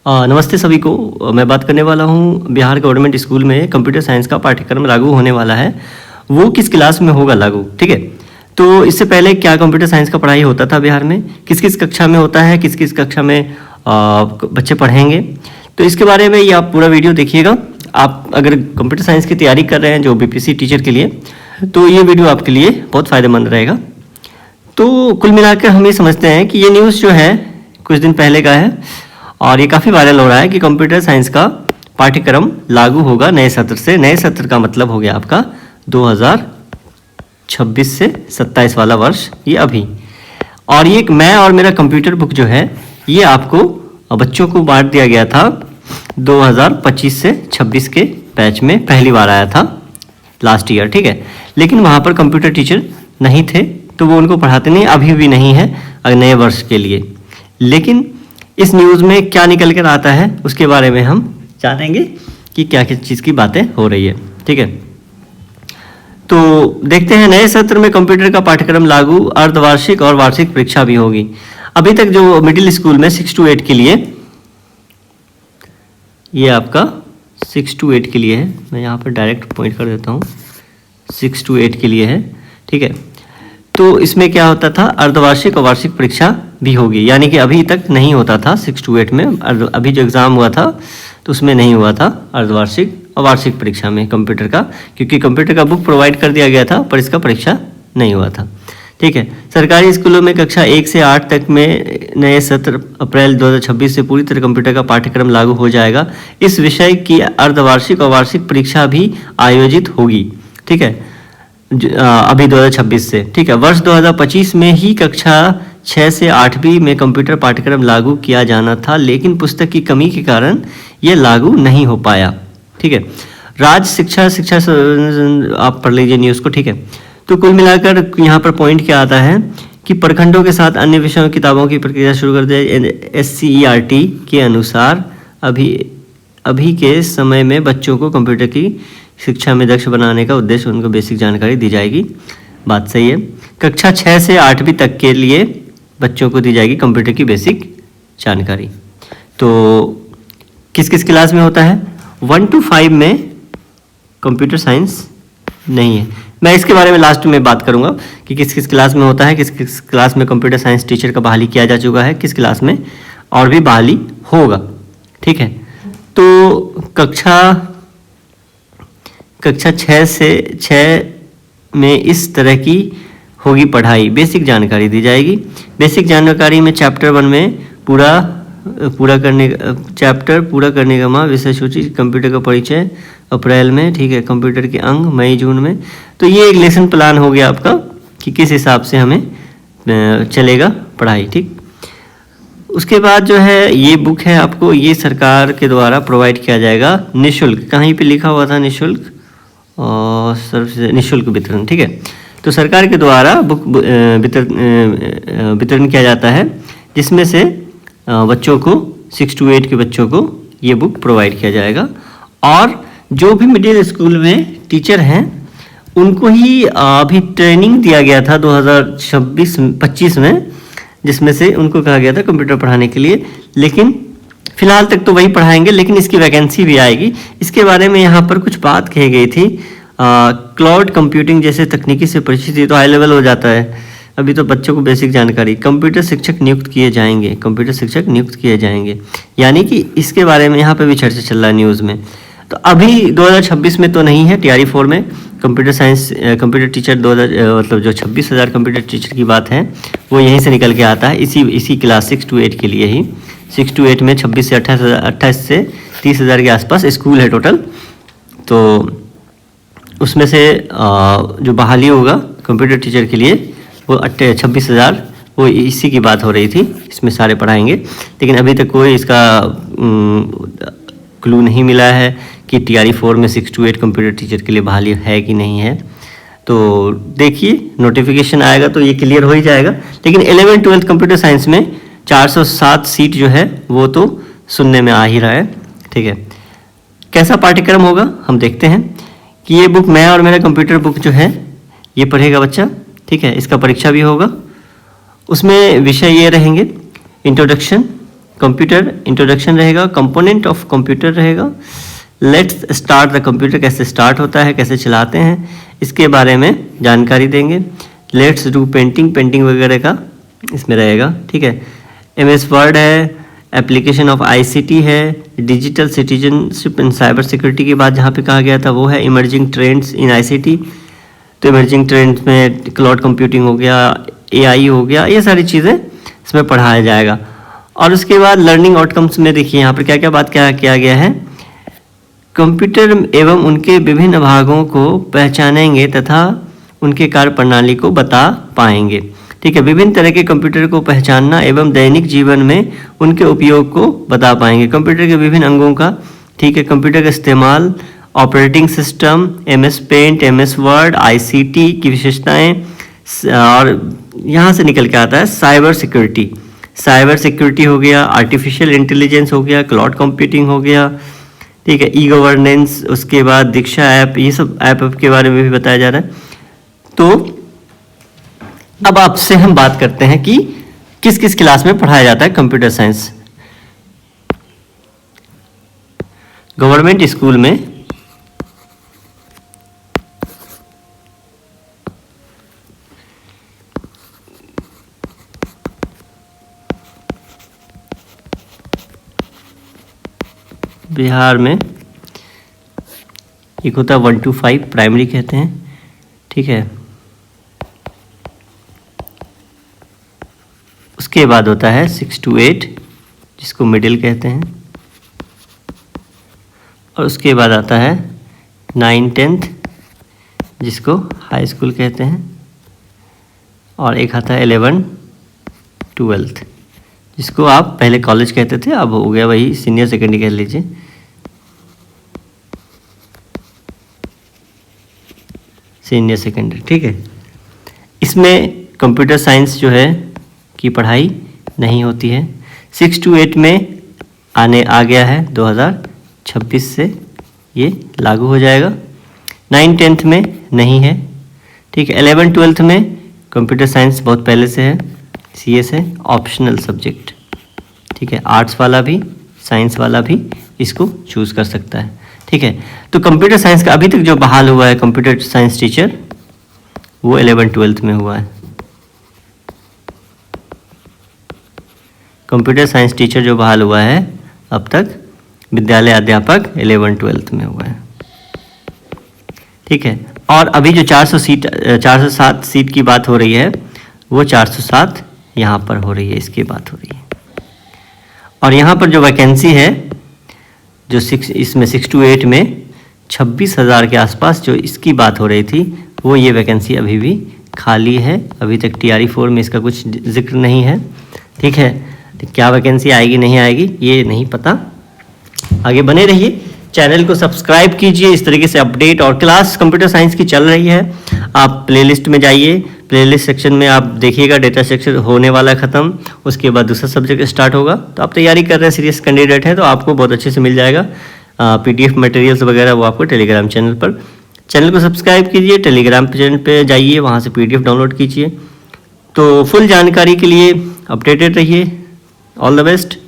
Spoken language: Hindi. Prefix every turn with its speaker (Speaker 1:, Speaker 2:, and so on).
Speaker 1: नमस्ते सभी को। मैं बात करने वाला हूँ बिहार गवर्नमेंट स्कूल में कंप्यूटर साइंस का पाठ्यक्रम लागू होने वाला है। वो किस क्लास में होगा लागू, ठीक है। तो इससे पहले क्या कंप्यूटर साइंस का पढ़ाई होता था बिहार में, किस किस कक्षा में होता है, किस किस कक्षा में बच्चे पढ़ेंगे, तो इसके बारे में ये आप पूरा वीडियो देखिएगा। आप अगर कंप्यूटर साइंस की तैयारी कर रहे हैं जो बीपीएससी टीचर के लिए, तो ये वीडियो आपके लिए बहुत फ़ायदेमंद रहेगा। तो कुल मिलाकर हम ये समझते हैं कि ये न्यूज़ जो है कुछ दिन पहले का है और ये काफ़ी वायरल हो रहा है कि कंप्यूटर साइंस का पाठ्यक्रम लागू होगा नए सत्र से। नए सत्र का मतलब हो गया आपका 2026 से 27 वाला वर्ष, ये अभी। और ये मैं और मेरा कंप्यूटर बुक जो है ये आपको बच्चों को बांट दिया गया था 2025 से 26 के बैच में, पहली बार आया था लास्ट ईयर, ठीक है। लेकिन वहाँ पर कंप्यूटर टीचर नहीं थे तो वो उनको पढ़ाते नहीं, अभी भी नहीं है नए वर्ष के लिए। लेकिन इस न्यूज़ में क्या निकल कर आता है उसके बारे में हम जानेंगे कि क्या किस चीज़ की बातें हो रही है, ठीक है। तो देखते हैं, नए सत्र में कंप्यूटर का पाठ्यक्रम लागू, अर्धवार्षिक और वार्षिक परीक्षा भी होगी। अभी तक जो मिडिल स्कूल में 6 to 8 के लिए, ये आपका 6 to 8 के लिए है, मैं यहाँ पर डायरेक्ट पॉइंट कर देता हूँ, 6 to 8 के लिए है, ठीक है। तो इसमें क्या होता था, अर्धवार्षिक और वार्षिक परीक्षा भी होगी, यानी कि अभी तक नहीं होता था 6 to 8 में। अभी जो एग्ज़ाम हुआ था तो उसमें नहीं हुआ था अर्धवार्षिक और वार्षिक परीक्षा में कंप्यूटर का, क्योंकि कंप्यूटर का बुक प्रोवाइड कर दिया गया था पर इसका परीक्षा नहीं हुआ था, ठीक है। सरकारी स्कूलों में कक्षा 1 से 8 तक में नए सत्र अप्रैल 2026 से पूरी तरह कंप्यूटर का पाठ्यक्रम लागू हो जाएगा। इस विषय की अर्धवार्षिक और वार्षिक परीक्षा भी आयोजित होगी, ठीक है, अभी 2026 से, ठीक है। वर्ष 2025 में ही कक्षा 6 से 8वीं में कंप्यूटर पाठ्यक्रम लागू किया जाना था, लेकिन पुस्तक की कमी के कारण यह लागू नहीं हो पाया, ठीक है। राज्य शिक्षा आप पढ़ लीजिए न्यूज़ को, ठीक है। तो कुल मिलाकर यहाँ पर पॉइंट क्या आता है कि प्रखंडों के साथ अन्य विषयों किताबों की प्रक्रिया शुरू कर दी। SCERT के अनुसार अभी के समय में बच्चों को कंप्यूटर की शिक्षा में दक्ष बनाने का उद्देश्य उनको बेसिक जानकारी दी जाएगी। बात सही है। कक्षा 6 से 8वीं तक के लिए बच्चों को दी जाएगी कंप्यूटर की बेसिक जानकारी। तो किस किस क्लास में होता है, 1 to 5 में कंप्यूटर साइंस नहीं है। मैं इसके बारे में लास्ट में बात करूंगा कि किस किस क्लास में होता है, किस किस क्लास में कंप्यूटर साइंस टीचर का बहाली किया जा चुका है, किस क्लास में और भी बहाली होगा, ठीक है। तो कक्षा 6 से 6 में इस तरह की होगी पढ़ाई, बेसिक जानकारी दी जाएगी। बेसिक जानकारी में चैप्टर 1 में चैप्टर पूरा करने का विषय सूची, कंप्यूटर का परिचय अप्रैल में, ठीक है। कंप्यूटर के अंग मई जून में। तो ये एक लेसन प्लान हो गया आपका कि किस हिसाब से हमें चलेगा पढ़ाई, ठीक। उसके बाद जो है ये बुक है आपको, ये सरकार के द्वारा प्रोवाइड किया जाएगा निःशुल्क। कहीं पे लिखा हुआ था निःशुल्क और निःशुल्क वितरण, ठीक है। तो सरकार के द्वारा बुक वितरण किया जाता है, जिसमें से बच्चों को 6 to 8 के बच्चों को ये बुक प्रोवाइड किया जाएगा। और जो भी मिडिल स्कूल में टीचर हैं उनको ही अभी ट्रेनिंग दिया गया था 2026-25 में, जिसमें से उनको कहा गया था कंप्यूटर पढ़ाने के लिए। लेकिन फिलहाल तक तो वही पढ़ाएंगे, लेकिन इसकी वैकेंसी भी आएगी। इसके बारे में यहाँ पर कुछ बात कही गई थी। क्लाउड कंप्यूटिंग जैसे तकनीकी से परिचित है तो हाई लेवल हो जाता है। अभी तो बच्चों को बेसिक जानकारी, कंप्यूटर शिक्षक नियुक्त किए जाएंगे, यानी कि इसके बारे में यहाँ पे भी चर्चा चल रहा है न्यूज़ में। तो अभी 2026 में तो नहीं है, TRE 4 में कंप्यूटर साइंस कंप्यूटर टीचर मतलब जो 26,000 कंप्यूटर टीचर की बात है वो यहीं से निकल के आता है, इसी क्लास 6 to 8 के लिए ही। 6 to 8 में 26 से 28 से 30,000 के आसपास स्कूल है टोटल। तो उसमें से जो बहाली होगा कंप्यूटर टीचर के लिए वो 26,000, वो इसी की बात हो रही थी, इसमें सारे पढ़ाएंगे। लेकिन अभी तक कोई इसका क्लू नहीं मिला है कि TRE 4 में 6 to 8 कंप्यूटर टीचर के लिए बहाली है कि नहीं है। तो देखिए नोटिफिकेशन आएगा तो ये क्लियर हो ही जाएगा। लेकिन 11-12 कंप्यूटर साइंस में 407 सीट जो है वो तो सुनने में आ ही रहा है, ठीक है। कैसा पाठ्यक्रम होगा हम देखते हैं कि ये बुक मैं और मेरा कंप्यूटर बुक जो है ये पढ़ेगा बच्चा, ठीक है। इसका परीक्षा भी होगा, उसमें विषय ये रहेंगे इंट्रोडक्शन, कंप्यूटर इंट्रोडक्शन रहेगा, कंपोनेंट ऑफ कंप्यूटर रहेगा, लेट्स स्टार्ट द कंप्यूटर कैसे स्टार्ट होता है, कैसे चलाते हैं, इसके बारे में जानकारी देंगे। लेट्स डू पेंटिंग, पेंटिंग वगैरह का इसमें रहेगा, ठीक है। MS वर्ड है, एप्लीकेशन ऑफ ICT है, digital citizenship and cyber security के बाद जहाँ पे कहा गया था वो है इमर्जिंग ट्रेंड्स इन ICT। तो इमर्जिंग ट्रेंड्स में क्लाउड कंप्यूटिंग हो गया, AI हो गया, ये सारी चीज़ें इसमें पढ़ाया जाएगा। और उसके बाद लर्निंग आउटकम्स में देखिए यहाँ पर क्या क्या बात क्या किया गया है, कंप्यूटर एवं उनके विभिन्न भागों को पहचानेंगे तथा उनके कार्य प्रणाली को बता पाएंगे, ठीक है। विभिन्न तरह के कंप्यूटर को पहचानना एवं दैनिक जीवन में उनके उपयोग को बता पाएंगे, कंप्यूटर के विभिन्न अंगों का, ठीक है। कंप्यूटर का इस्तेमाल, operating system, MS paint, MS word, ICT की विशेषताएं, और यहाँ से निकल के आता है साइबर सिक्योरिटी। साइबर सिक्योरिटी हो गया, आर्टिफिशियल इंटेलिजेंस हो गया, क्लाउड कंप्यूटिंग हो गया, ठीक है। ई गवर्नेंस, उसके बाद दीक्षा ऐप, ये सब ऐप के बारे में भी बताया जा रहा है। तो अब आपसे हम बात करते हैं कि किस किस क्लास में पढ़ाया जाता है कंप्यूटर साइंस। गवर्नमेंट स्कूल में बिहार में एक होता है 1 to 5 प्राइमरी कहते हैं, ठीक है। उसके बाद होता है 6 to 8 जिसको मिडिल कहते हैं, और उसके बाद आता है 9-10 जिसको हाई स्कूल कहते हैं, और एक आता है 11-12 जिसको आप पहले कॉलेज कहते थे, अब हो गया वही सीनियर सेकेंडरी कह लीजिए। सीनियर सेकेंडरी, ठीक है। इसमें कंप्यूटर साइंस जो है की पढ़ाई नहीं होती है। 6 to 8 में आ गया है 2026 से ये लागू हो जाएगा। 9-10 में नहीं है, ठीक है। 11-12 में कंप्यूटर साइंस बहुत पहले से है, CS है, ऑप्शनल सब्जेक्ट, ठीक है। आर्ट्स वाला भी साइंस वाला भी इसको चूज कर सकता है, ठीक है। तो कंप्यूटर साइंस का अभी तक जो बहाल हुआ है कंप्यूटर साइंस टीचर वो 11-12 में हुआ है। कंप्यूटर साइंस टीचर जो बहाल हुआ है अब तक विद्यालय अध्यापक 11-12 में हुआ है, ठीक है। और अभी जो 407 सीट की बात हो रही है वो 407 यहाँ पर हो रही है, इसकी बात हो रही है। और यहाँ पर जो वैकेंसी है जो इसमें 6 to 8 में 26,000 के आसपास जो इसकी बात हो रही थी वो ये वैकेंसी अभी भी खाली है। अभी तक TRE4 में इसका कुछ जिक्र नहीं है, ठीक है। तो क्या वैकेंसी आएगी नहीं आएगी ये नहीं पता। आगे बने रहिए, चैनल को सब्सक्राइब कीजिए, इस तरीके से अपडेट और क्लास कंप्यूटर साइंस की चल रही है। आप प्लेलिस्ट में जाइए, प्लेलिस्ट सेक्शन में आप देखिएगा डेटा सेक्शन होने वाला ख़त्म, उसके बाद दूसरा सब्जेक्ट स्टार्ट होगा। तो आप तैयारी कर रहे हैं, सीरियस कैंडिडेट हैं तो आपको बहुत अच्छे से मिल जाएगा PDF मटेरियल्स वगैरह, वो आपको टेलीग्राम चैनल पर। चैनल को सब्सक्राइब कीजिए, टेलीग्राम चैनल पर जाइए, वहाँ से PDF डाउनलोड कीजिए। तो फुल जानकारी के लिए अपडेटेड रहिए। All the best.